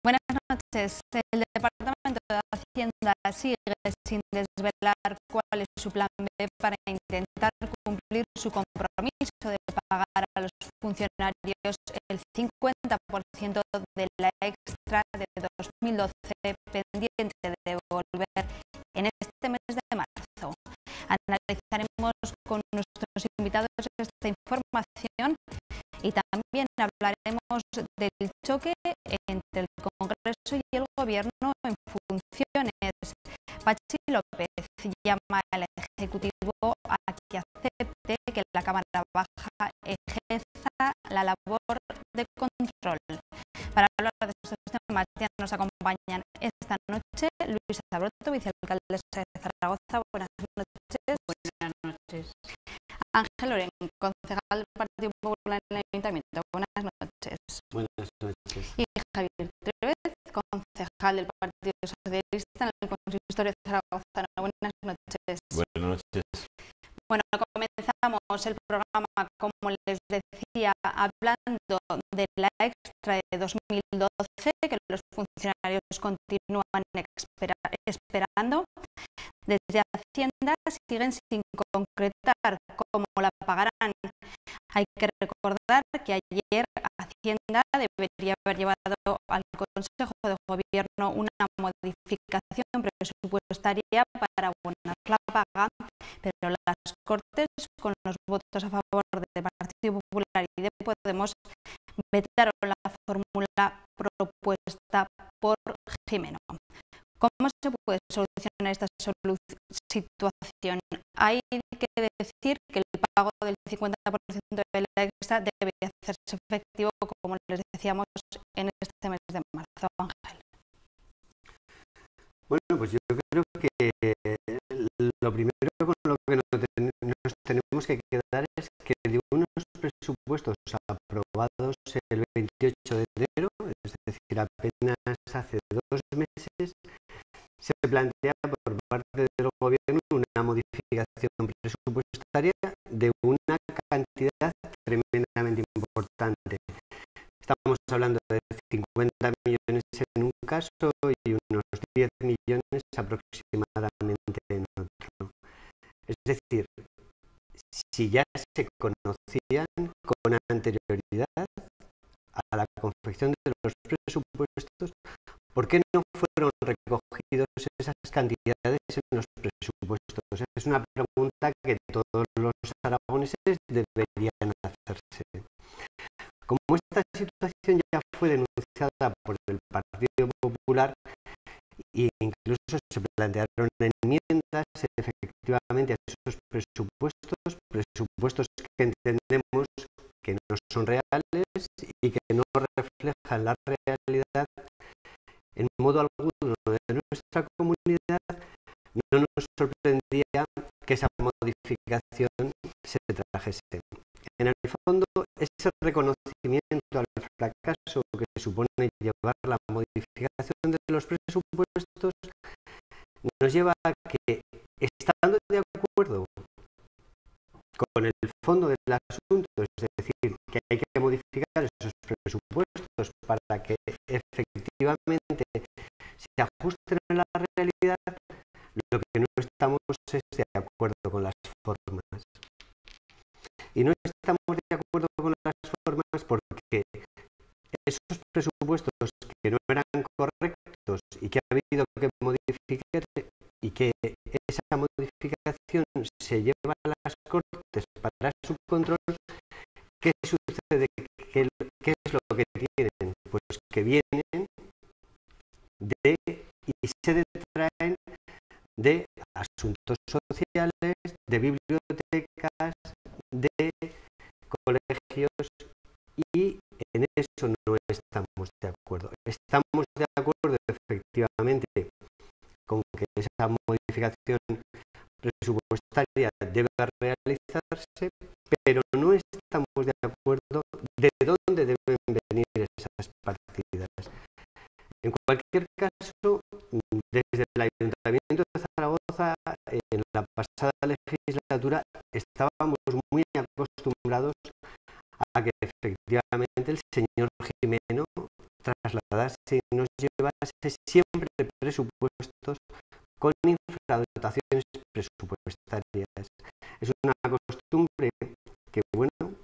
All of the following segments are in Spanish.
Buenas noches. El Departamento de Hacienda sigue sin desvelar cuál es su plan B para intentar cumplir su compromiso de pagar a los funcionarios el 50% de la extra de 2012 pendiente de devolver en este mes de marzo. Analizaremos con nuestros invitados esta información y también hablaremos del choque entre el Congreso y el Gobierno en funciones. Pachi López llama al Ejecutivo a que acepte que la Cámara Baja ejerza la labor de control. Para hablar de estos temas ya nos acompañan esta noche Luisa Broto, vicealcaldesa de Zaragoza. Buenas noches. Buenas noches. Ángel Loren, concejal del Partido Popular en el Ayuntamiento. Buenas noches. Buenas noches. Y Javier Trévez, concejal del Partido Socialista en el Consistorio de Zaragoza. Buenas noches. Buenas noches. Bueno, comenzamos el programa, como les decía, hablando de la extra de 2012 que los funcionarios continúan esperando. Desde Hacienda siguen sin concretar cómo la pagarán. Hay que recordar que ayer Hacienda debería haber llevado al Consejo de Gobierno una modificación presupuestaria para abonar la paga, pero las Cortes, con los votos a favor del Partido Popular y de Podemos, vetaron la fórmula propuesta por Gimeno. ¿Cómo se puede solucionar esta situación? Hay que decir que el pago del 50% de la extra debe hacerse efectivo, como les decíamos, en este mes de marzo. Ángel. Bueno, pues yo creo que lo primero con lo que nos tenemos que quedar es que de unos presupuestos aprobados el 28 de enero, es decir, apenas hace 2 meses, se plantea por parte del Gobierno una modificación presupuestaria de una cantidad tremendamente importante. Estamos hablando de 50 millones en un caso y unos 10 millones aproximadamente en otro. Es decir, si ya se conocían con anterioridad a la confección de los presupuestos, ¿por qué no fueron recogidos esas cantidades en los presupuestos? Es una pregunta que todos los aragoneses deberían hacerse. Como esta situación ya fue denunciada por el Partido Popular e incluso se plantearon enmiendas efectivamente a esos presupuestos que entendemos que no son reales y que no reflejan la realidad en modo alguno de nuestra comunidad, no nos sorprendía que esa modificación se trajese. En el fondo, ese reconocimiento al fracaso que supone llevar la modificación de los presupuestos nos lleva a que, estando de acuerdo con el fondo del asunto, es decir, que hay que modificar esos presupuestos para que efectivamente se ajusten a la realidad, lo que no estamos es de acuerdo con las formas. Y no estamos de acuerdo con las formas porque esos presupuestos que no eran correctos y que ha habido que modificar y que esa modificación se lleva a las Cortes para su control, ¿qué sucede? ¿Qué es lo que tienen? Pues que vienen y se detraen de asuntos sociales, de bibliotecas, de colegios, y en eso no estamos de acuerdo. Estamos de acuerdo efectivamente con que esa modificación presupuestaria debe realizarse, pero no estamos de acuerdo de dónde deben venir esas partidas. En cualquier caso, desde el Ayuntamiento de Zaragoza, en la pasada legislatura, estábamos muy acostumbrados a que efectivamente el señor Gimeno trasladarse y nos llevase siempre presupuestos con infradotaciones presupuestarias. Es una costumbre que, bueno,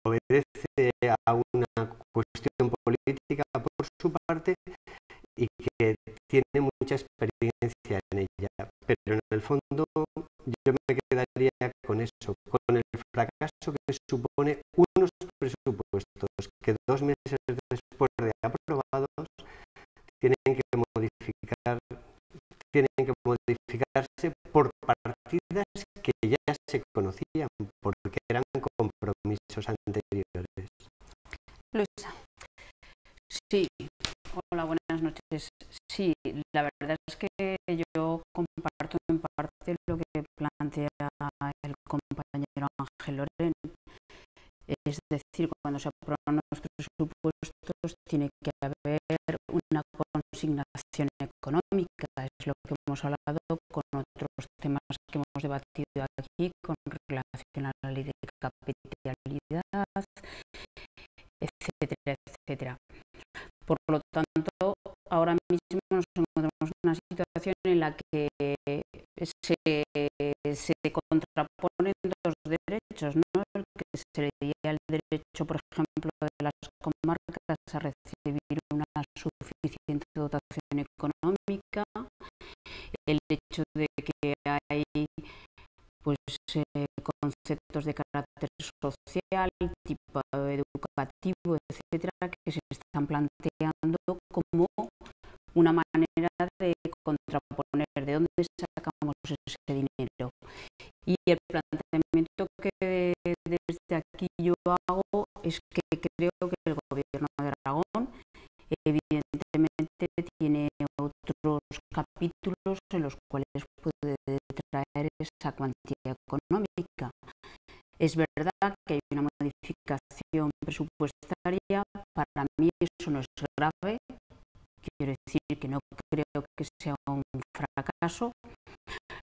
obedece a una cuestión política por su parte y que tiene mucha experiencia en ella, pero en el fondo yo me quedaría con eso, con el fracaso que supone unos presupuestos que 2 meses después de aprobados tienen que modificarse por partidas que ya se conocían porque eran compromisos anteriores. Luisa. Sí, hola, buenas noches. Sí, la verdad es que yo comparto en parte lo que plantea el compañero Ángel Loren. Es decir, cuando se aprueban los presupuestos tiene que haber una consignación económica. Es lo que hemos hablado con otros temas que hemos debatido aquí con relación a la ley de capitalidad, etcétera, etcétera. Por lo tanto, ahora mismo nos encontramos en una situación en la que se contraponen dos derechos, ¿no? El que sería el derecho, por ejemplo, de las comarcas a recibir una suficiente dotación económica, el hecho de que hay pues conceptos de carácter social, tipo educativo, etcétera, que se están planteando como una manera de contraponer de dónde sacamos ese dinero. Y el planteamiento que desde aquí yo hago es que creo que el Gobierno de Aragón evidentemente tiene otros capítulos en los cuales puede traer esa cuantía económica. Es verdad que hay una modificación presupuestaria, para mí eso no es grave, quiero decir que no creo que sea un fracaso.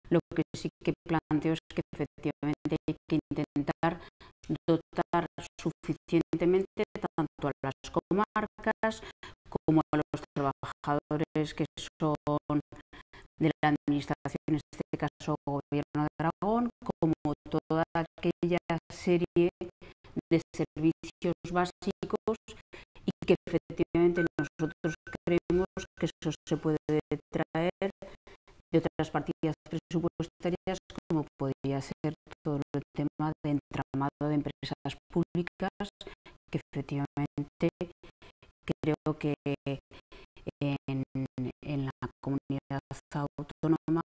Lo que sí que planteo es que efectivamente hay que intentar dotar suficientemente tanto a las comarcas como a los trabajadores que son de la administración, en este caso Gobierno de Aragón, como toda aquella serie de servicios básicos y que efectivamente nosotros creemos que eso se puede traer de otras partidas presupuestarias, como podría ser todo el tema de entramado de empresas públicas, que efectivamente creo que en la comunidad autónoma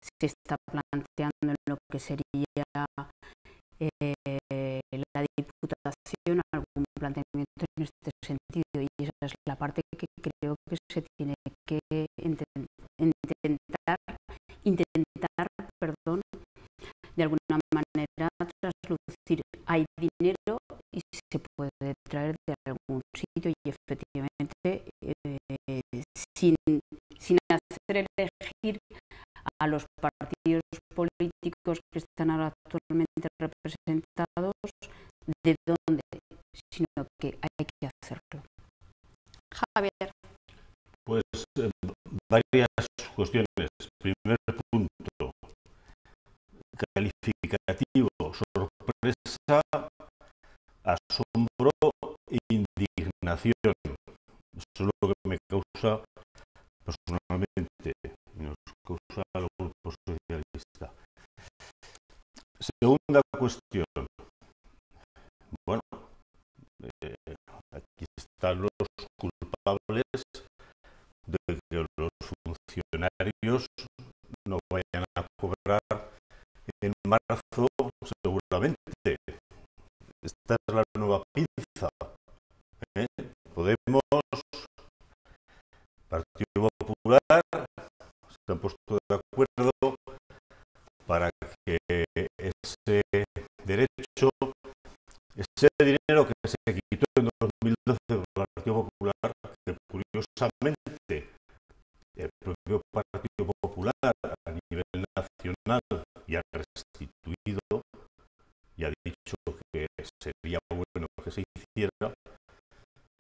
se está planteando en lo que sería la Diputación algún planteamiento en este sentido, y esa es la parte que creo que se tiene que intentar, de alguna manera traslucir. Hay dinero y se puede traer de algún sitio, y efectivamente sin hacer elegir a los partidos políticos que están ahora actualmente representados de dónde, sino que hay que hacerlo. Javier. Pues varias cuestiones. Primer punto, calificativo, sorpresa, asombro e indignación. Eso es lo que me causa personalmente, y nos causa al Grupo Socialista. Segunda cuestión. Bueno, aquí están los culpables de que los funcionarios no vayan a cobrar en marzo, seguramente. Esta es la nueva pinza. Podemos, Partido Popular, se han puesto de acuerdo para que ese derecho, ese dinero que se quitó en 2012 por el Partido Popular, que curiosamente el propio Partido Popular a nivel nacional ya ha restituido y ha dicho que sería bueno que se hiciera,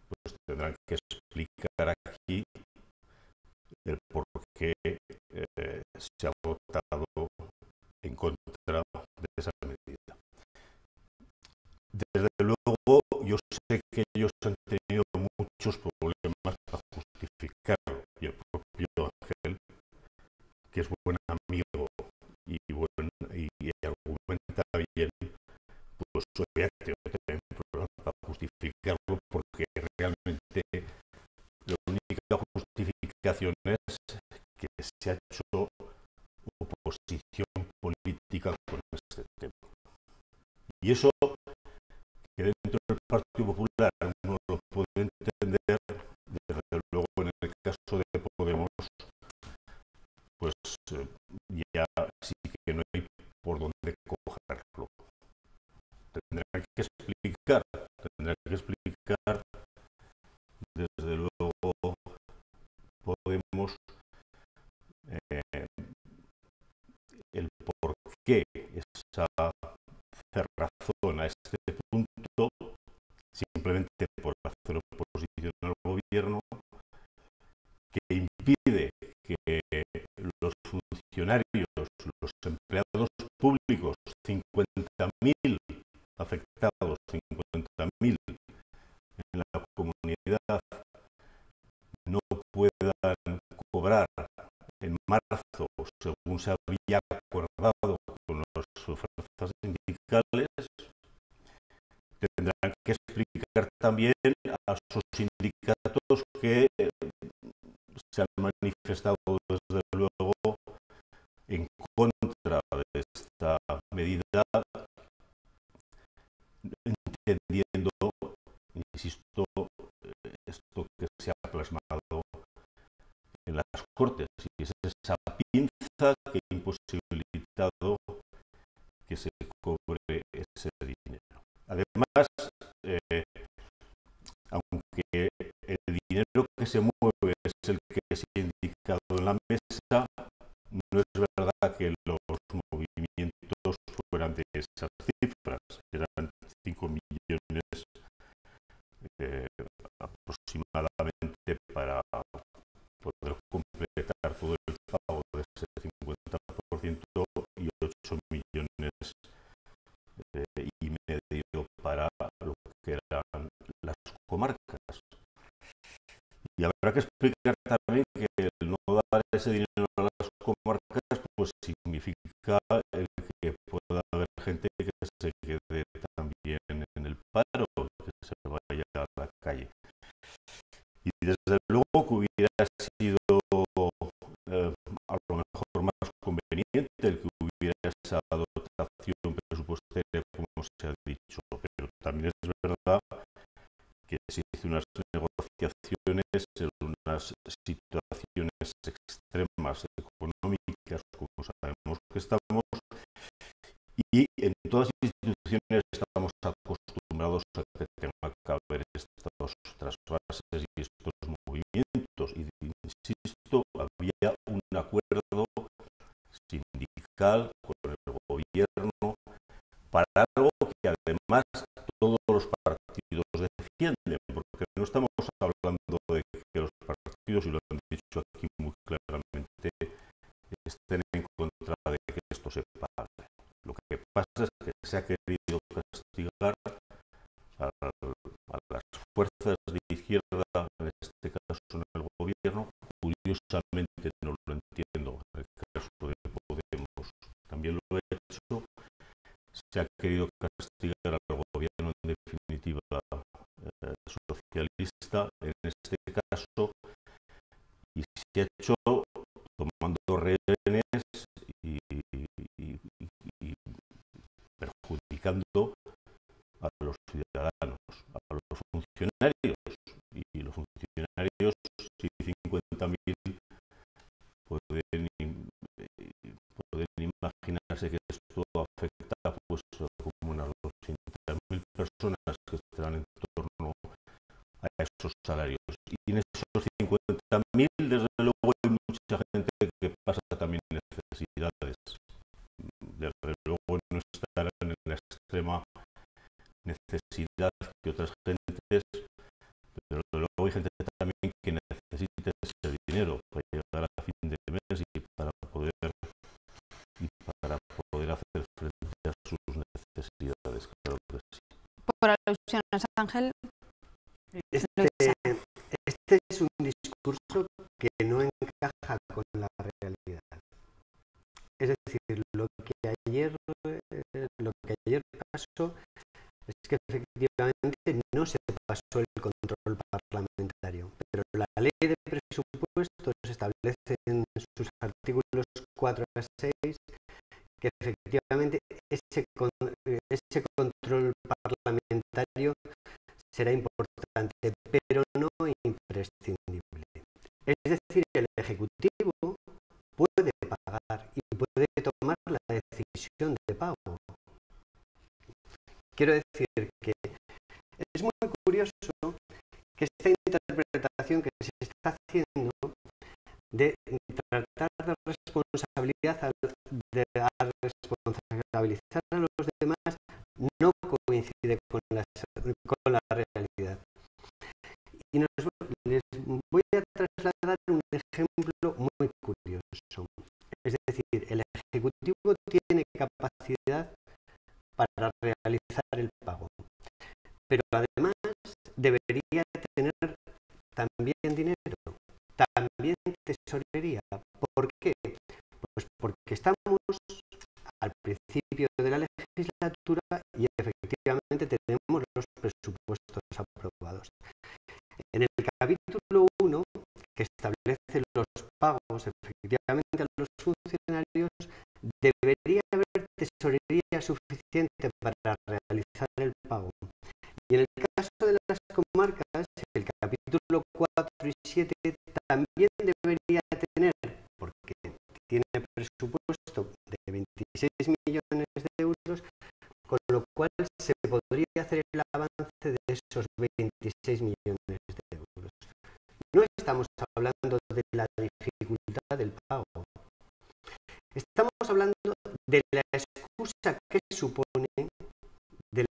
pues tendrán que explicar en contra de esa medida. Desde luego, yo sé que ellos han tenido muchos problemas para justificarlo, y el propio Ángel, que es buen amigo y argumenta bien, pues soy ateo, tengo problemas para justificarlo, porque realmente la única justificación es que se ha hecho oposición política con este tema. Y eso, que dentro del Partido Popular uno lo puede entender, desde luego en el caso de Podemos, pues ya sí que no hay por dónde cogerlo. Tendrán que explicar, desde luego Podemos, el por qué esa cerrazón a este punto, simplemente por hacer oposición al gobierno, que impide que los funcionarios, los empleados públicos, 50.000 afectados, 50.000 en la comunidad, no puedan cobrar en marzo, según se había acordado con las fuerzas sindicales. Tendrán que explicar también a sus sindicatos que se han manifestado desde luego en contra de esta medida, entendiendo, insisto, esto que se ha plasmado en las Cortes, y es esa pinza que ha imposibilitado que se cobre ese dinero. Además, aunque el dinero que se mueve es el que se ha indicado en la mesa, no es verdad que los movimientos fueran de esas cifras. Eran 5 millones aproximadamente para poder completar todo el pago de ese 50% y 8 millones y medio para lo que eran las comarcas. Y habrá que explicar también que el no dar ese dinero a las comarcas pues significa el que pueda haber gente que se quede también en el paro, que se vaya a la calle. Y desde luego que hubiera sido a lo mejor más conveniente el que hubiera esa dotación presupuestaria, como se ha dicho, pero también es verdad que se hizo unas negociaciones en unas situaciones extremas económicas, como sabemos que estamos, y en todas las instituciones estamos acostumbrados a que tenga que haber estos trasvases y estos movimientos, y insisto, había un acuerdo sindical con el gobierno para algo que además todos los partidos defienden, porque no estamos hablando de que los partidos, y lo han dicho aquí muy claramente, estén en contra de que esto se pague. Lo que pasa es que se ha querido castigar a las fuerzas de izquierda, en este caso en el gobierno. Curiosamente no lo entiendo en el caso de Podemos, también lo he hecho. Se ha querido castigar al gobierno, en definitiva socialista en este caso, y se ha hecho tomando rehenes y perjudicando a los ciudadanos, a los funcionarios, y los funcionarios, si 50.000 pueden imaginarse que esto afecta pues como unas 200.000 personas que estarán en torno a esos salarios. Y en esos 50.000, desde luego, hay mucha gente que pasa también necesidades. Desde luego no estarán en la extrema necesidad que otras gentes, pero desde luego hay gente también que necesita ese dinero para llegar a fin de mes y para poder pueden hacer frente a sus necesidades, claro que sí. Por alusiones, Ángel. Este es un discurso que no encaja con la realidad. Es decir, lo que ayer pasó es que efectivamente no se pasó el control parlamentario, pero la ley de presupuestos establece en sus artículos 4 a 6 que efectivamente ese control parlamentario será importante, pero no imprescindible. Es decir, el Ejecutivo puede pagar y puede tomar la decisión de pago. Quiero decir que es muy curioso que esta interpretación que se está haciendo de tratar de responsabilizar a los demás no coincide con la realidad. Y les voy a trasladar un ejemplo muy curioso. Es decir, el Ejecutivo tiene capacidad para realizar el pago, pero además debería tener también dinero, también tesorería. ¿Por qué? Pues porque estamos al principio de la legislatura y efectivamente tenemos los presupuestos aprobados. En el capítulo 1, que establece los pagos efectivamente a los funcionarios, debería haber tesorería suficiente para realizar el pago. Y en el caso de las comarcas, el capítulo 4 y 7 también debería tener, porque tiene presupuesto de 26 millones de euros, con lo cual se podría hacer el avance de esos 26 millones de euros. No estamos hablando de la dificultad del pago. Estamos hablando de la excusa que supone el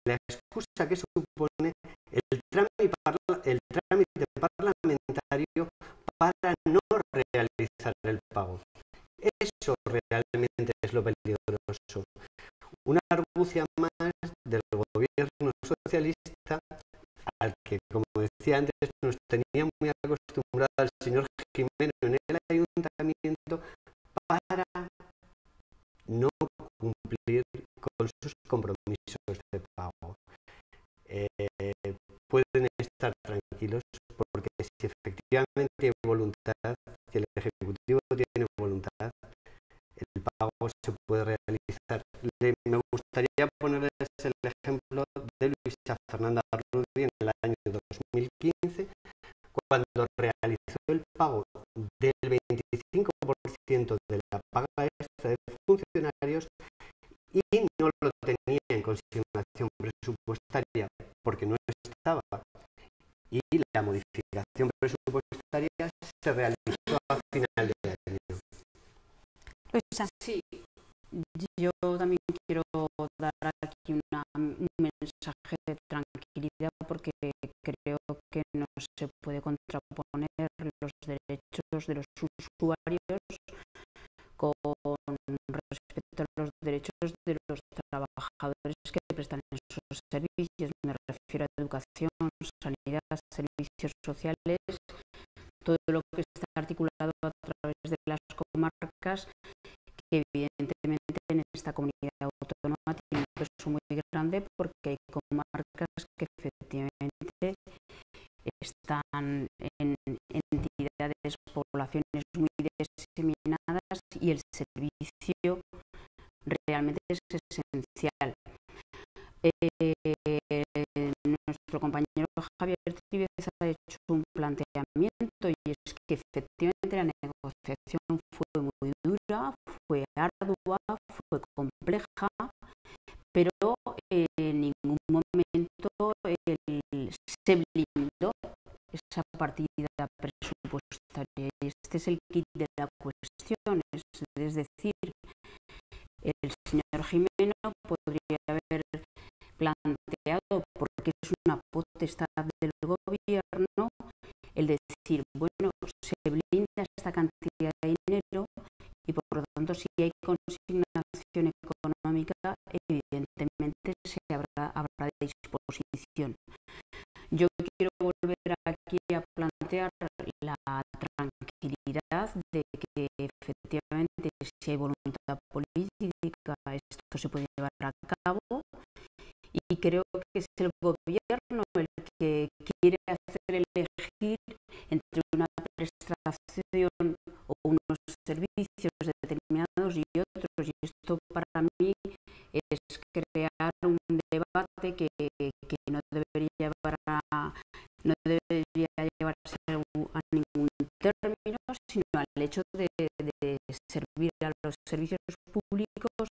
trámite parlamentario para no realizar el pago. Eso realmente es lo peligroso. Una argucia más del gobierno socialista al que, como decía antes, nos tenía muy acostumbrado el señor Jimeno en el ayuntamiento para no cumplir con sus compromisos de pago. Pueden estar tranquilos porque si efectivamente hay voluntad, si el Ejecutivo tiene voluntad, el pago se puede realizar. Me gustaría ponerles el ejemplo de Luisa Fernanda Rudi en el año 2015, cuando realizó el pago del 25% de la paga extra de funcionarios y no lo tenía en consignación presupuestaria porque no estaba, y la modificación presupuestaria se realizó a final de año. Luisa. Sí, yo también quiero dar aquí un mensaje de tranquilidad porque creo que no se puede contraponer los derechos de los usuarios con respecto a los derechos de los trabajadores que prestan esos servicios. Me refiero a educación, sanidad, servicios sociales, todo lo que está articulado a través de las comarcas, que evidentemente en esta comunidad autónoma tiene un peso muy grande porque hay comarcas que efectivamente están en entidades, poblaciones muy diseminadas y el servicio realmente es esencial. Nuestro compañero Javier Tríbez ha hecho un planteamiento y es que efectivamente la negociación fue muy dura, fue ardua, fue compleja, pero en ningún momento se blindó esa partida presupuestaria. Este es el kit de la cuestión, es decir, el señor Jimeno podría haber planteado, porque es una potestad del gobierno, el decir, bueno, se blinda esta cantidad de dinero y por lo tanto si hay consignación económica económica, evidentemente habrá disposición. Yo quiero volver aquí a plantear la tranquilidad de que efectivamente si hay voluntad política esto se puede llevar a cabo, y creo que es el gobierno el que quiere hacer elegir entre una prestación o unos servicios determinados y otros, y esto para mí es crear un debate que no debería llevarse a ningún término, sino al hecho de servir a los servicios públicos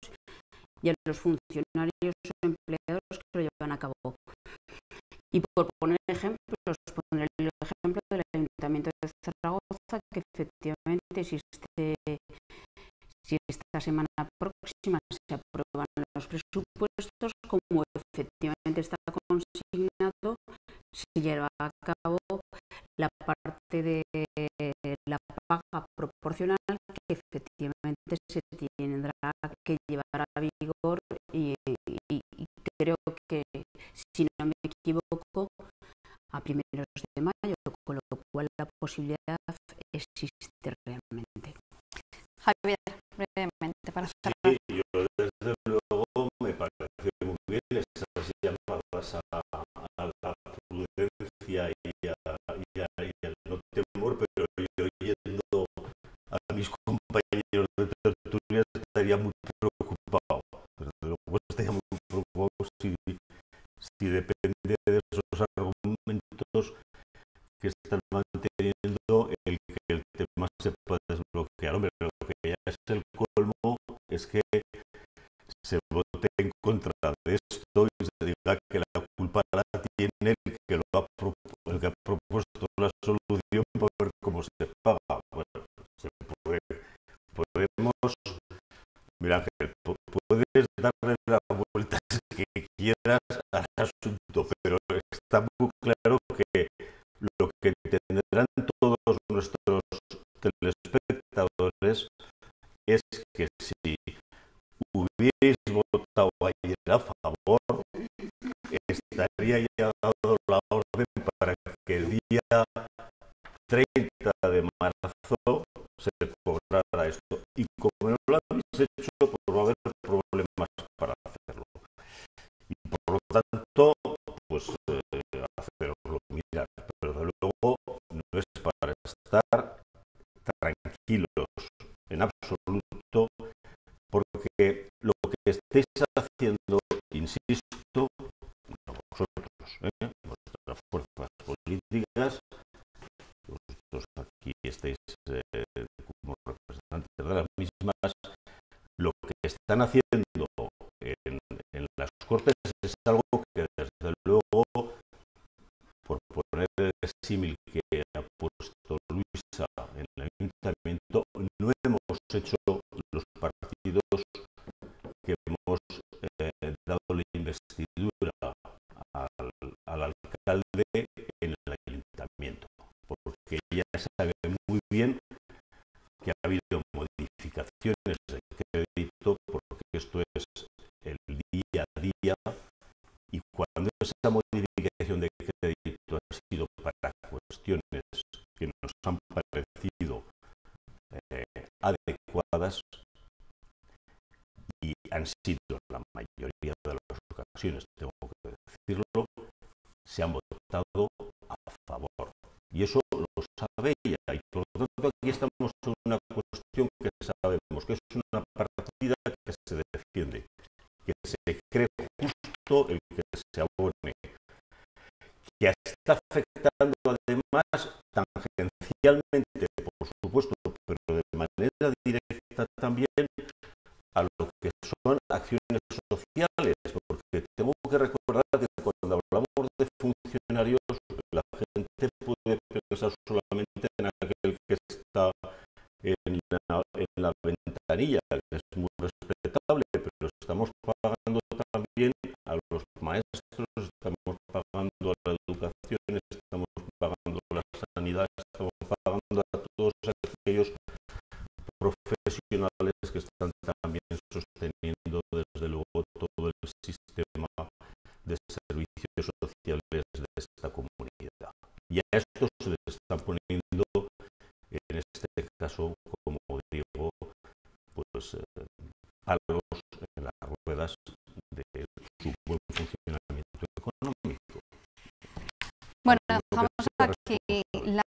y a los funcionarios o empleados que lo llevan a cabo. Y por poner ejemplos, poner el ejemplo del Ayuntamiento de Zaragoza, que efectivamente si esta semana próxima se aprueban los presupuestos, como efectivamente está consignado, se lleva a cabo la parte de la paga proporcional que efectivamente se tendrá que llevar a vigor, y creo que, si no me equivoco, a primeros de mayo, con lo cual la posibilidad existe realmente. Javier, brevemente, para cerrar. Sí, yo desde luego me parece muy bien esas llamadas a la prudencia y al no temor, pero yo oyendo a mis compañeros de tertulia estaría muy preocupado. Desde luego estaría muy preocupado si depende de esos argumentos que están manteniendo el que el tema se pueda desbloquear. Hombre, lo que ya es el colmo es que se vote en contra de esto y se diga que la culpa la tiene el que ha propuesto la solución para ver cómo se paga. Bueno, podemos, mira Ángel, puedes darle las vueltas que quieras al asunto, pero está muy claro que lo que entenderán todos nuestros telespectadores es que si hubierais votado ayer a favor, estaría ya dado la orden para que el día 30 de marzo se cobrara esto. Y como no lo habéis hecho, pues va a haber problemas para hacerlo. Y por lo tanto, pues hacerlo mirar. Pero de luego no es para estar tranquilos en absoluto, porque lo que estéis haciendo, insisto, no vosotros, vuestras fuerzas políticas, vosotros aquí estáis como representantes de las mismas, lo que están haciendo en las Cortes es algo que desde luego, por poner el símil que ha puesto Luisa en el Ayuntamiento, no hemos hecho los partidos que hemos dado la investidura al alcalde en el Ayuntamiento, porque ya sabe muy bien que ha habido modificaciones de crédito, porque esto es el día a día, y cuando esa modificación de crédito ha sido para cuestiones que nos han parecido adecuadas, y han sido la mayoría de las ocasiones, tengo que decirlo, se han votado a favor. Y eso lo sabe ella, y por lo tanto aquí estamos en una cuestión que sabemos que es una partida que se defiende, que se cree justo el que se abone, que está afectando además tangencialmente, por supuesto, pero de manera directa también, a lo que son acciones sociales, porque tengo que recordar que cuando hablamos de funcionarios, la gente puede pensar solamente en aquel que está en la ventanilla, que es muy respetable, pero estamos pagando también a los maestros, estamos pagando a la educación, estamos pagando a la sanidad, estamos pagando a todos aquellos profesionales que están también sosteniendo desde luego Y a esto se les está poniendo, en este caso, como digo, pues palos en las ruedas de su buen funcionamiento económico. Bueno, dejamos aquí la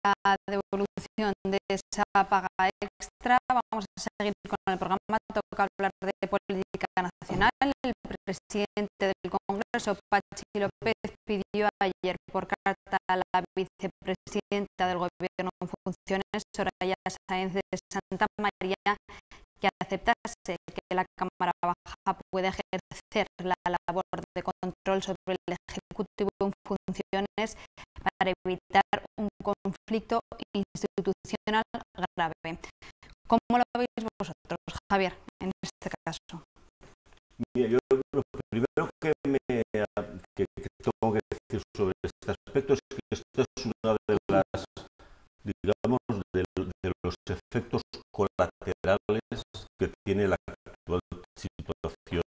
devolución de esa paga extra. Vamos a seguir con el programa. Toca hablar de política nacional. El presidente del Congreso, Pachi López, pidió ayer por carta a la vicepresidenta del Gobierno en funciones, Soraya Sáenz de Santa María, que aceptase que la Cámara Baja puede ejercer la labor de control sobre el Ejecutivo en funciones para evitar un conflicto institucional grave. ¿Cómo lo veis vosotros, Javier, en este caso? Mira, yo lo primero que tengo que decir sobre este aspecto es que esto es una de las, digamos, de los efectos colaterales que tiene la actual situación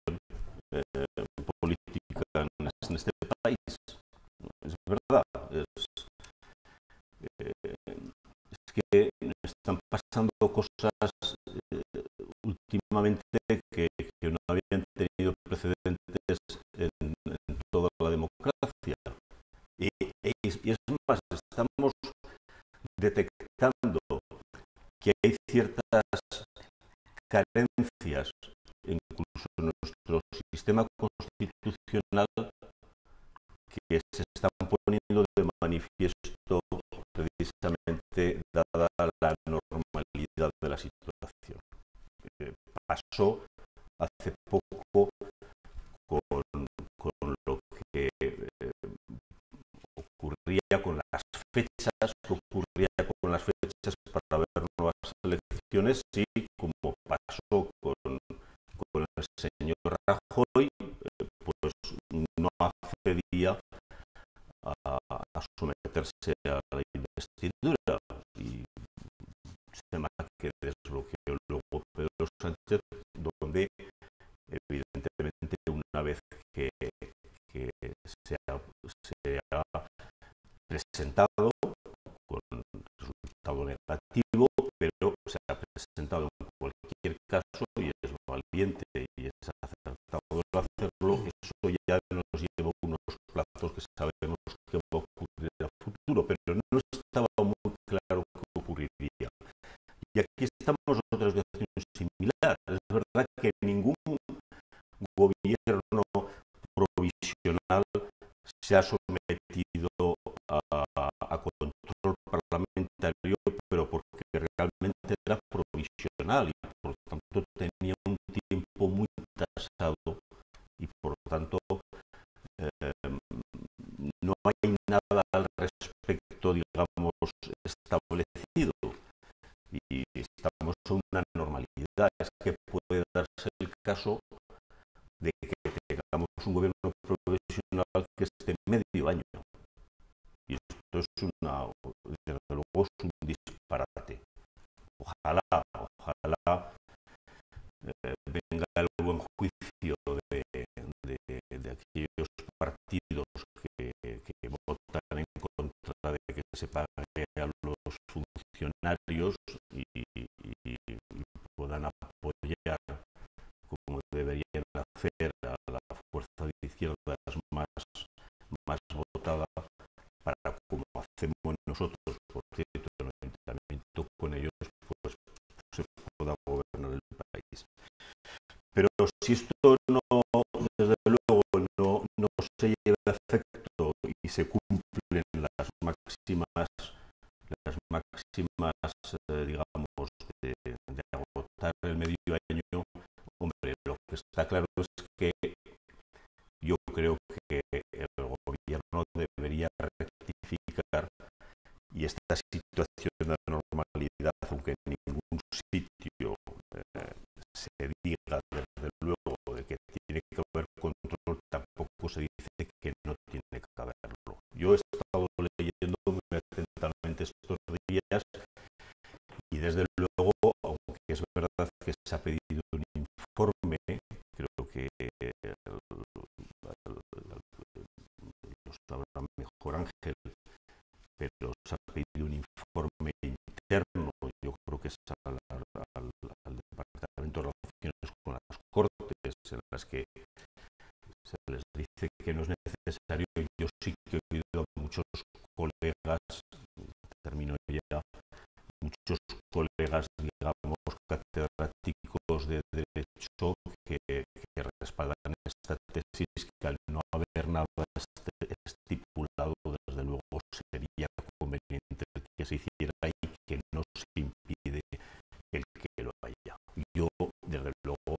política en este país. Es verdad, es que están pasando cosas últimamente que no habían tenido precedentes en toda la democracia. Y es más, estamos detectando que hay ciertas carencias, incluso en nuestro sistema constitucional, que se están poniendo de manifiesto precisamente dada la normalidad de la situación. Pasó hace poco con lo que ocurría con las fechas, para ver nuevas elecciones, y como pasó con el señor Rajoy, pues no accedía a someterse a la investidura, y tema que desbloqueó luego Pedro Sánchez, donde evidentemente una vez que se ha presentado con resultado negativo, pero se ha presentado en cualquier caso y es valiente y es acertado el hacerlo, eso ya nos lleva unos plazos que sabemos que va a ocurrir en el futuro, pero no estaba muy claro qué ocurriría. Y aquí estamos en otra situación similar. Es verdad que ningún gobierno provisional se ha sometido a control parlamentario, pero porque realmente era provisional y por tanto tenía un tiempo muy tasado y por tanto no hay nada al respecto, digamos, establecido. Y estamos en una normalidad. Es que puede darse el caso de que tengamos un gobierno provisional que esté medio año. Y esto es desde luego es un disparate. Ojalá venga el buen juicio de aquellos partidos que votan en contra de que se pague a los funcionarios y puedan apoyar, como deberían hacer, a la fuerza de izquierdas más votada, para, como hacemos nosotros, por cierto, en el ayuntamiento con ellos, pues se pueda gobernar el país. Pero si esto desde luego no se lleva a efecto y se cumplen las máximas digamos, de agotar el medio año, hombre, lo que está claro es que yo creo que el gobierno debería rectificar, y esta situación de normalidad, aunque en ningún sitio se diga desde luego de que tiene que haber control, tampoco se dice que no tiene que haberlo. Yo he estado leyendo muy atentamente estos días y desde luego, aunque es verdad que se ha pedido un informe, creo que lo sabrá mejor Ángel, pero se ha pedido un informe interno, yo creo que es al Departamento de Relaciones con las Cortes, en las que se les dice que no es necesario. Yo sí que he oído a muchos colegas, termino ya, muchos colegas, digamos, catedráticos de Derecho que respaldan esta tesis, que al no haber nada estipulado, desde luego sería conveniente que se hiciera y que no se impide el que lo haya. Yo, desde luego,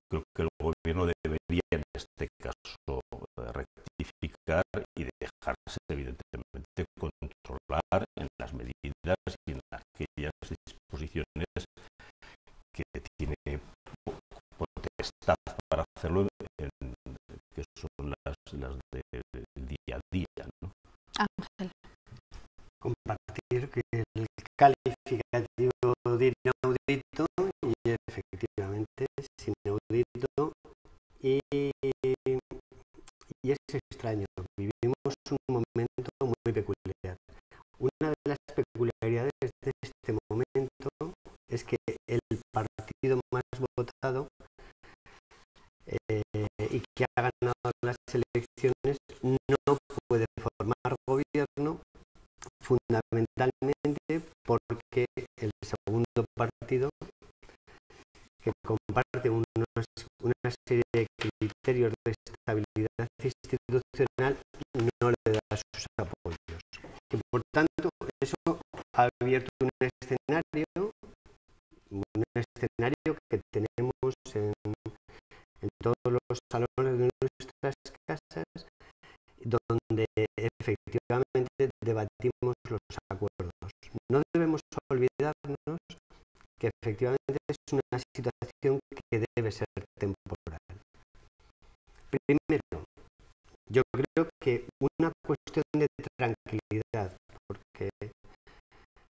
creo que el gobierno debería en este caso rectificar y dejarse evidentemente controlar en las medidas y en aquellas disposiciones que tiene potestad para hacerlo, que son las del día a día, ¿no? Ángel. Compartir que el calificativo de inaudito, y efectivamente es inaudito, y es extraño. Vivimos un momento muy peculiar. Una de las peculiaridades de este momento es que el partido más votado y que ha ganado las elecciones no puede formar gobierno, fundamentalmente porque el segundo partido, que comparte una serie de criterios de estabilidad institucional, no le da sus apoyos. Y por tanto, eso ha abierto un escenario que tenemos en todos los salones de nuestras casas, donde efectivamente debatimos los acuerdos. No debemos olvidarnos que efectivamente es una situación que debe ser temporal. Primero, yo creo que una cuestión de tranquilidad, porque el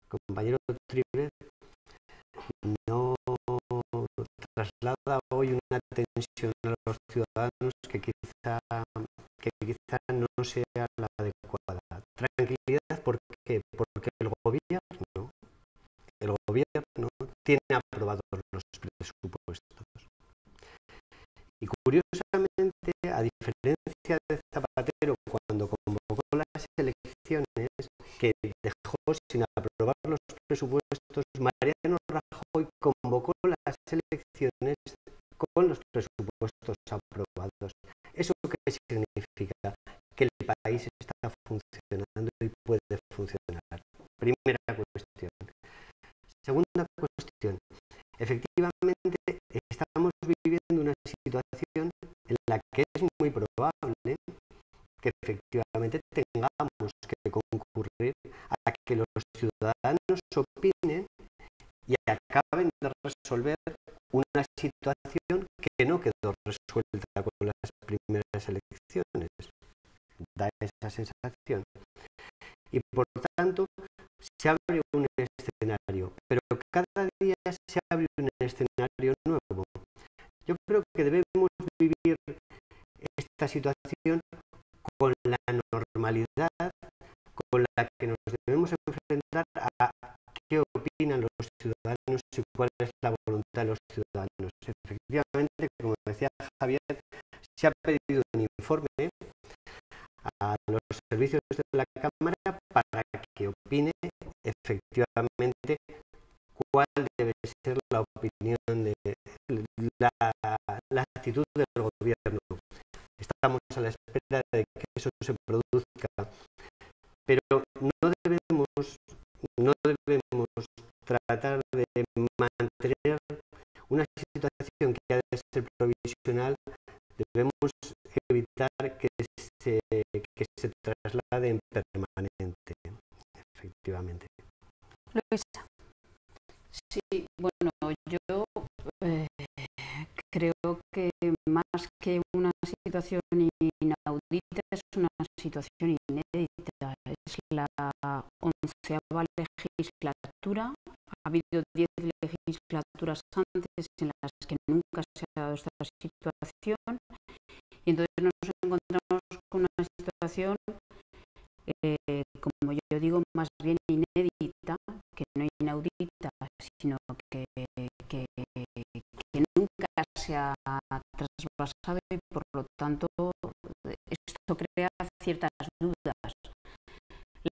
compañero Trivet no traslada hoy una tensión a los ciudadanos que quizá no sea la adecuada. Tranquilidad, ¿por qué? Porque el gobierno tiene aprobados los presupuestos. Y curiosamente, a diferencia de Zapatero, cuando convocó las elecciones, que dejó sin aprobar los presupuestos, Mariano Rajoy convocó las elecciones con los presupuestos aprobados. ¿Eso qué significa? Que el país está funcionando y puede funcionar. Primera cuestión. Segunda cuestión. Efectivamente, estamos viviendo una situación en la que es muy probable que efectivamente tengamos que concurrir a que los ciudadanos opinen y acaben de resolver una situación que no quedó resuelta con las primeras elecciones. Da esa sensación. Y por tanto, se abre un escenario, pero cada día se abre un escenario nuevo. Yo creo que debemos vivir esta situación con la normalidad con la que nos debemos enfrentar a qué opinan los ciudadanos y cuál es la voluntad de los ciudadanos. Efectivamente, como decía Javier, se ha pedido un informe a los servicios de la Cámara para que opine efectivamente cuál debe ser la opinión de la actitud del gobierno. Estamos a la espera de que eso se produzca, pero no debemos tratar de mantener una situación que ha de ser provisional. Debemos evitar que se traslade en permanente, efectivamente. Luisa. Sí, bueno, yo creo que más que una situación inaudita, es una situación inédita. Es la 11ª legislatura. Ha habido 10 legislaturas antes en las que nunca se ha dado esta situación. Y entonces nos encontramos con una situación, como y por lo tanto esto crea ciertas dudas.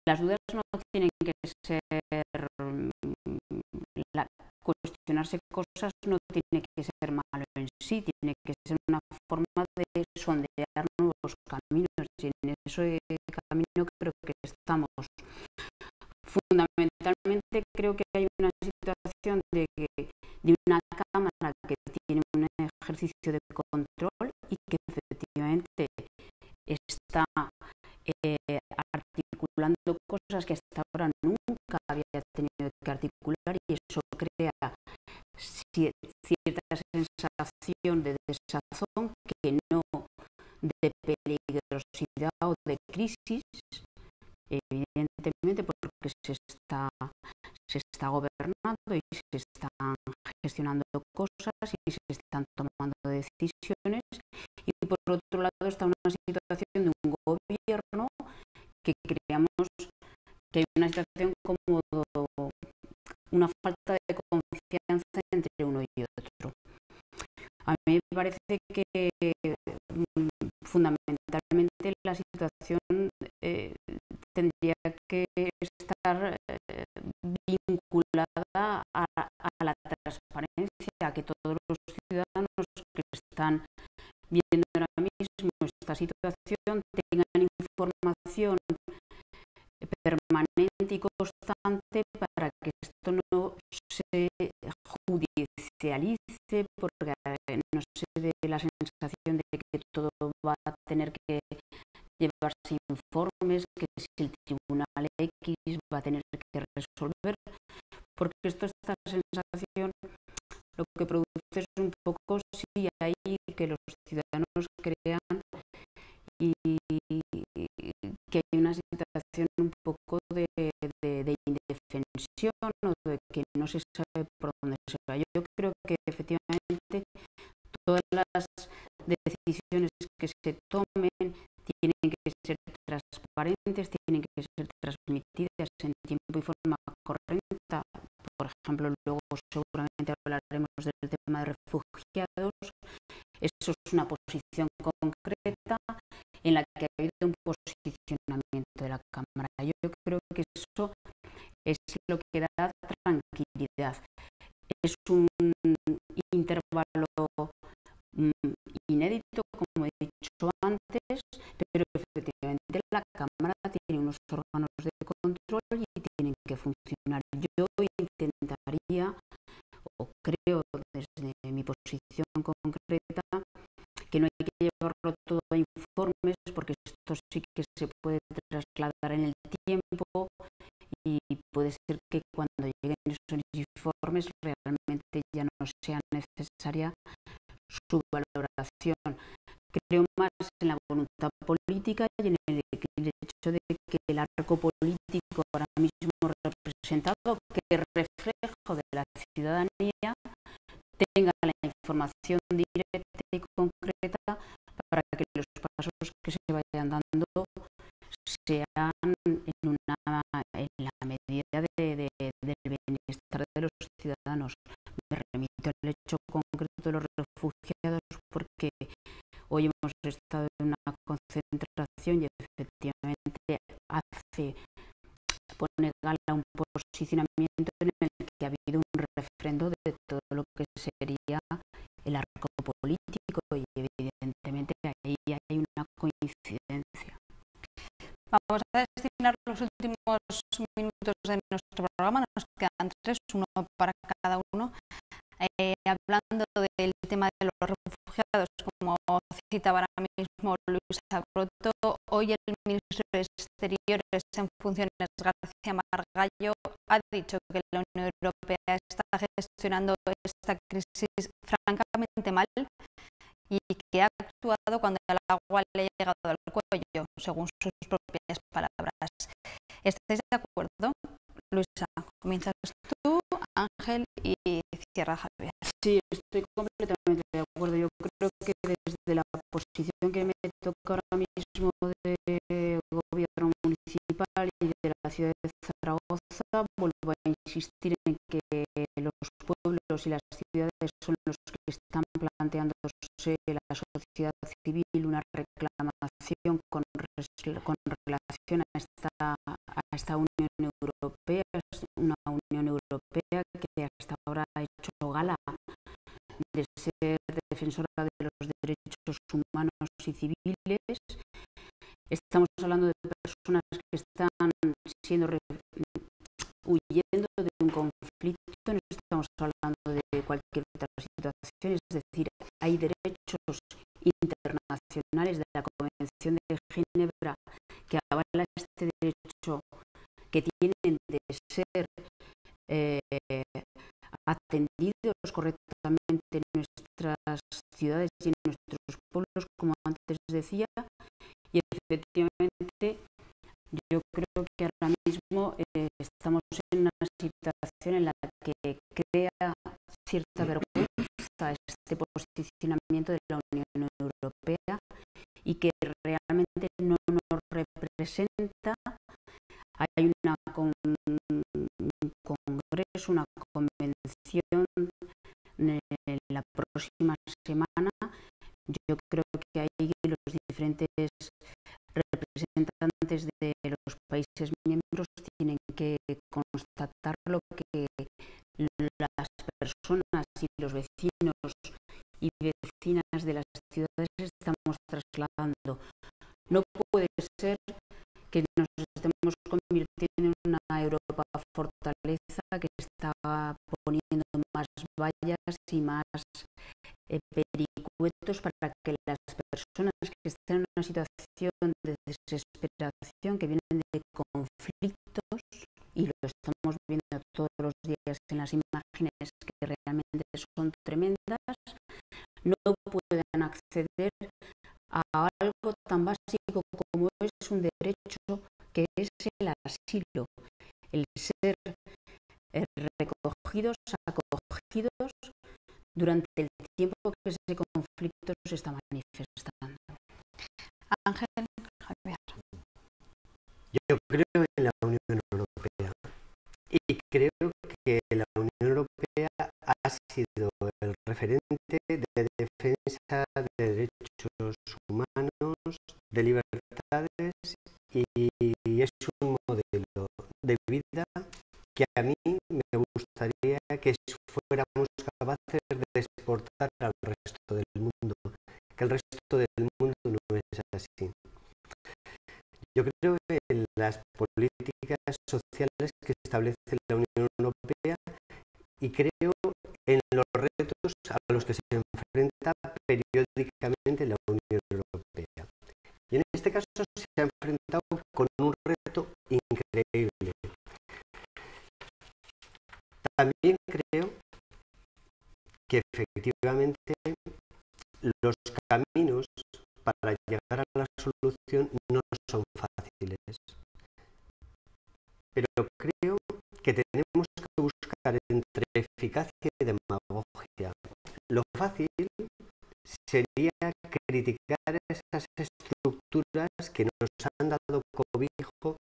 Las dudas no tienen que ser, cuestionarse cosas no tiene que ser malo en sí, tiene que ser una forma de sondear nuevos caminos, y en ese camino creo que estamos. Fundamentalmente creo que hay una situación de una cámara que tiene un ejercicio de control y que efectivamente está articulando cosas que hasta ahora nunca había tenido que articular, y eso crea cierta sensación de desazón, que no de peligrosidad o de crisis, evidentemente porque se está gobernando y se están gestionando cosas y se están tomando decisiones, y por otro lado está una situación de un gobierno que creamos que hay una situación como una falta de confianza entre uno y otro. A mí me parece que fundamentalmente la situación tendría que estar vinculada a la transparencia, que todos los ciudadanos que están viendo ahora mismo esta situación tengan información permanente y constante para que esto no se judicialice, porque no se dé la sensación de que todo va a tener que llevarse informes, que si el tribunal X va a tener que resolver, porque esta sensación lo que produce es un poco si hay que los ciudadanos crean y que hay una situación un poco de indefensión o de que no se sabe por dónde se va. Yo creo que efectivamente todas las decisiones que se tomen tienen que ser transparentes, tienen que ser transmitidas en tiempo y forma correcta. Por ejemplo, luego seguramente hablaremos del tema de refugiados. Eso es una posición concreta en la que ha habido un posicionamiento de la Cámara. Yo creo que eso es lo que da tranquilidad. Es un intervalo inédito, como he dicho antes, pero efectivamente la Cámara tiene unos órganos de control y tienen que funcionar. Yo intentaría, o creo desde mi posición concreta, que no hay que llevarlo todo a informes, porque esto sí que se puede trasladar en el tiempo y puede ser que cuando lleguen esos informes realmente ya no sea necesaria su valoración. Creo más en la voluntad política y en el hecho de que el arco político ahora mismo representado, que es reflejo de la ciudadanía, tenga la información directa y concreta para que los pasos que se vayan dando sean en la medida del bienestar de los ciudadanos. Me remito al hecho concreto de los refugiados porque hoy hemos estado en una concentración y efectivamente pone gala un posicionamiento en el que ha habido un refrendo de todo lo que sería el arco político, y evidentemente ahí hay una coincidencia. Vamos a destinar los últimos minutos de nuestro programa, nos quedan 3, uno para cada uno, hablando del tema de los refugiados, como citaba ahora mismo Luis Broto. Hoy el ministro de Exteriores en funciones, García Margallo, ha dicho que la Unión Europea está gestionando esta crisis francamente mal y que ha actuado cuando el agua le ha llegado al cuello, según sus propias palabras. ¿Estáis de acuerdo? Luisa, comienzas tú, Ángel, y cierra Javier. Sí, estoy completamente de acuerdo. Yo creo que desde la posición que me toca ahora mismo de gobierno municipal y de la ciudad de Zaragoza, vuelvo a insistir en que los pueblos y las ciudades son los que están planteando la sociedad civil una reclamación con relación a esta Unión Europea, una Unión Europea que hasta ahora ha hecho gala de ser defensora de los derechos humanos y civiles. Estamos hablando de personas que están huyendo de un conflicto, no estamos hablando de cualquier otra situación, es decir, hay derechos internacionales de la Convención de Ginebra que avala este derecho, que tienen de ser atendidos correctamente en nuestras ciudades y en nuestros pueblos, como antes decía, y efectivamente yo creo que ahora mismo estamos en una situación en la que crea cierta vergüenza este posicionamiento de la Unión Europea y que realmente no nos representa. Hay un congreso, una convención en la próxima semana. Yo creo que ahí los diferentes representantes de los países miembros tienen que constatar lo que las personas y los vecinos y vecinas de las ciudades estamos trasladando. No puede ser que nos estemos convirtiendo en una Europa fortaleza que está poniendo más vallas y más vericuetos para que las personas que están en una situación de desesperación, que vienen de conflictos, y lo estamos viendo todos los días en las imágenes que realmente son tremendas, no puedan acceder a algo tan básico como es un derecho que es el asilo, el ser recogidos, acogidos durante el tiempo que ese conflicto se está manifestando. Ángel, Javier. Yo creo en la Unión Europea y creo que la Unión Europea ha sido el referente de defensa de derechos humanos, de libertades, y es un modelo de vida que a mí me gustaría que fuéramos capaces de exportar al resto del mundo, que el resto del mundo no es así. Yo creo en las políticas sociales que establece la Unión Europea y creo en los retos a los que se enfrenta periódicamente la Unión Europea. Y en este caso se ha enfrentado con un reto increíble. También creo que efectivamente los caminos para llegar a la solución no son fáciles. Pero creo que tenemos que buscar entre eficacia y demagogia. Lo fácil sería criticar esas estructuras que nos han dado cobijo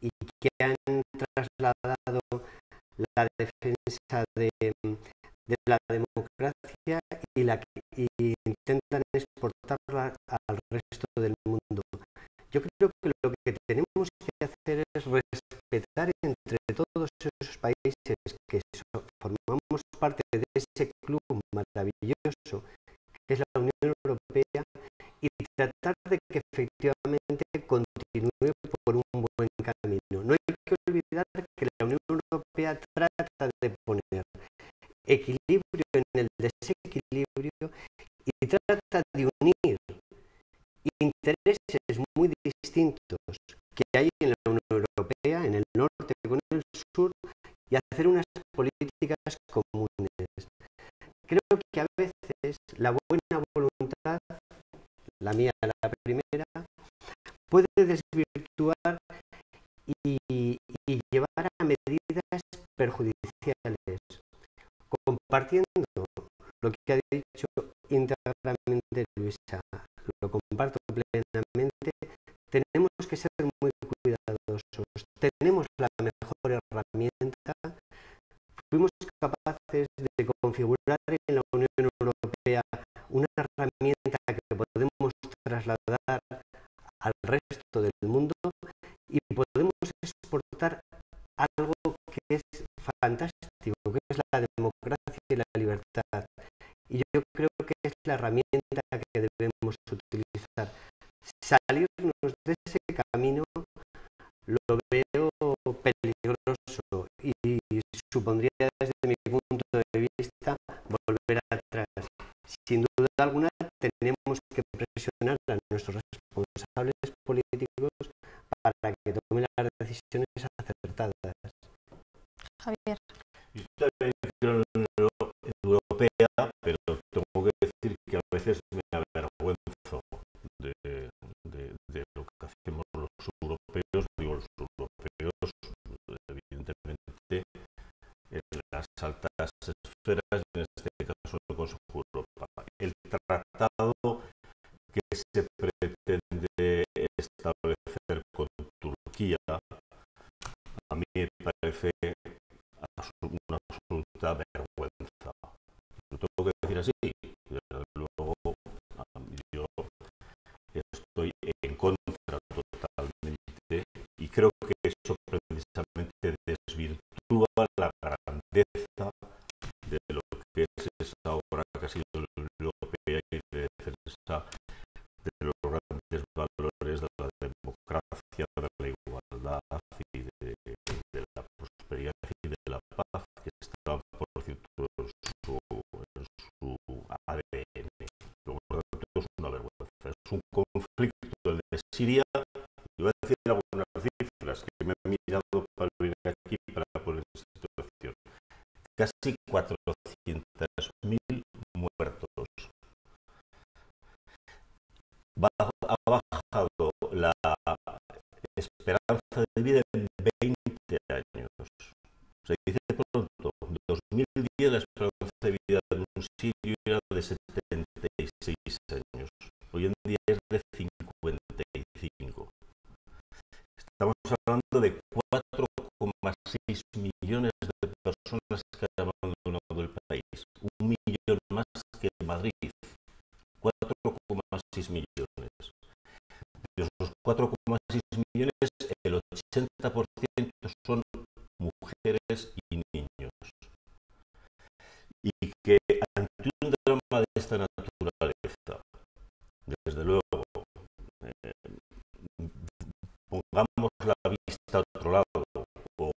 y que han trasladado la defensa de la democracia y intentan exportarla al resto del mundo. Yo creo que lo que tenemos que hacer es respetar entre todos esos países que formamos parte de ese club maravilloso que es la Unión Europea y tratar de que efectivamente continúe por un buen camino. No hay que olvidar que la Unión Europea trata de poner equilibrio en el desequilibrio y trata de unir intereses muy distintos que hay en la Unión Europea, en el norte con el sur, y hacer unas políticas comunes. Creo que a veces la buena voluntad, la mía la primera, puede desvirtuar y llevar a medidas perjudiciales. Compartiendo lo que ha dicho íntegramente Luisa, lo comparto plenamente, tenemos que ser muy cuidadosos. Tenemos la mejor herramienta, fuimos capaces de configurar en la Unión Europea una resto del mundo y podemos exportar algo que es fantástico, que es la democracia y la libertad. Y yo creo que es la herramienta que debemos utilizar. Salirnos de ese camino lo veo peligroso y supondría desde mi punto de vista volver atrás. Sin duda alguna tenemos que presionar a nuestros responsables políticos para que tomen las decisiones acertadas. Javier. Yo también creo en la Unión Europea, pero tengo que decir que a veces me avergüenzo de lo que hacemos los europeos. Digo, los europeos, evidentemente, en las altas esferas, y en este caso el Consejo de Europa. El tratado que se pretende establecer con Turquía, a mí me parece una absoluta vergüenza. Lo tengo que decir así. Desde luego, yo estoy en contra totalmente y creo que eso precisamente desvirtúa la grandeza de lo que es esa obra que ha sido la Unión Europea y de defensa de los grandes valores de la democracia, de la igualdad y de la prosperidad y de la paz, que está, por cierto, en su ADN. Lo tanto, es una vergüenza. Es un conflicto, el de Siria. Y voy a decir algunas cifras que me he mirado para venir aquí para poner en situación. Casi 400.000 muertos. Ha bajado la esperanza de vida en 20 años. Se dice pronto, en 2010 la esperanza de vida de un sirio era de 76 años. Hoy en día es de 55. Estamos hablando de 4,6 millones de personas que han abandonado el país. 1 millón más que Madrid. 4,6 millones. De esos 4,6 millones, el 80% son mujeres y niños. Y que ante un drama de esta naturaleza, desde luego, pongamos la vista a otro lado o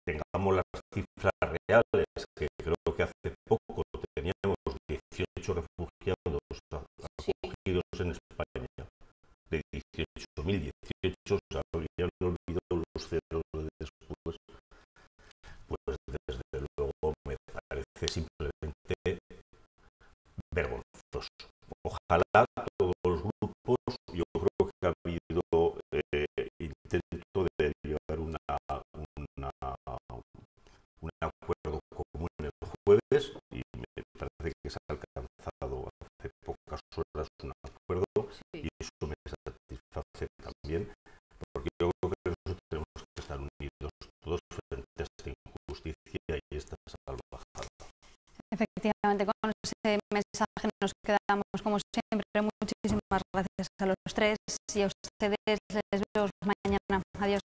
tengamos las cifras reales, que creo que hace poco teníamos 18 refugiados acogidos en España, de 18.000, 18, o sea, ya me olvidado los ceros de después, pues desde luego me parece simplemente vergonzoso. Ojalá todos los grupos, yo creo que ha habido intento de llevar un acuerdo común el jueves y me parece que se ha alcanzado hace pocas horas un acuerdo y eso me satisface también, porque yo creo que nosotros tenemos que estar unidos todos frente a esta injusticia y esta salvajada. Efectivamente, con ese mensaje nos quedamos como siempre. Muchísimas gracias a los tres y a ustedes. Les veo mañana. Adiós.